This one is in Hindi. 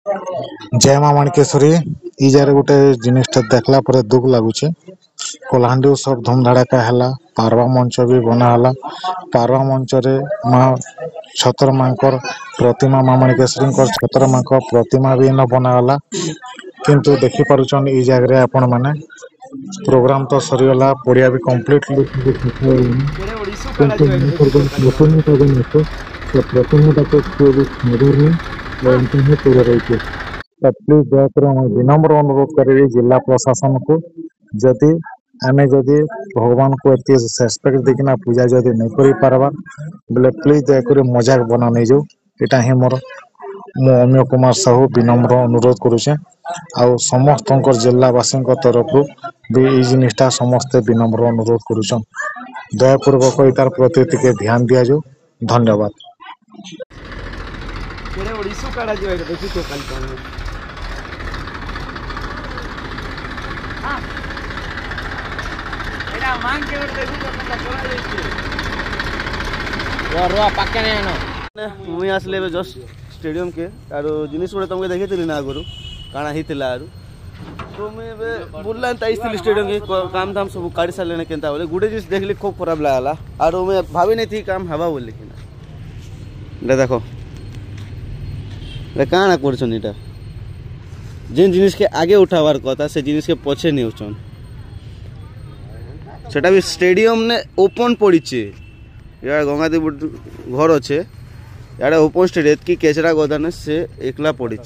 जय मां माणिकेश्वरी इजारे गोटे जिनिसटा देखला पर दुख लगुचे। कलाहांडी सब धूमधड़ाका है। पारवा मंच भी बनाला। पारवा मंच रे माँ छतर मांकर प्रतिमा मां माणिकेश्वरी छतर मां प्रतिमा भी न बनाला। किंतु देखि पारुचन ई जगह आपण माने प्रोग्राम तो सरीगला पड़िया भी कम्प्लीटली प्लीज दयाकर विनम्र अनुरोध करी जिला प्रशासन को जदि आमे जदि भगवान को एत रेस्पेक्ट देकिना पूजा जदि नहीं कर पारबा बोले प्लीज दयाकर मजाक बना नहीं जाऊ। यहाँ ही मोर मु अम्य कुमार साहू विनम्र अनुरोध करुचे। आउ समस्त जिलावासी तरफ भी ये जिनिसटा समस्ते विनम्र अनुरोध करुचन। दयापूर्वक इतार प्रति टिके ध्यान दिया जाऊ। धन्यवाद। मुई आसले जस्ट स्टेडियम के आर जिनिस गुड़ा तुमको देखी ना आगु काଣା होता आर तो मुझे बुल्ला स्टेडियम के काम धाम सब काढ़ी सारे के गोटे जिन देखली खूब खराब लगला आर मुझे भावी नहीं थी काम हवा बोली देख काଣା कर जिन जिनिस के आगे उठावार कथा से जिनिस के पछे नहीं उठन सेटा भी स्टेडियम ने ओपन पड़ी यार गंगादेव घर अच्छे यार ओपन स्टेडियम की केचरा गोदान से एकला पड़ी।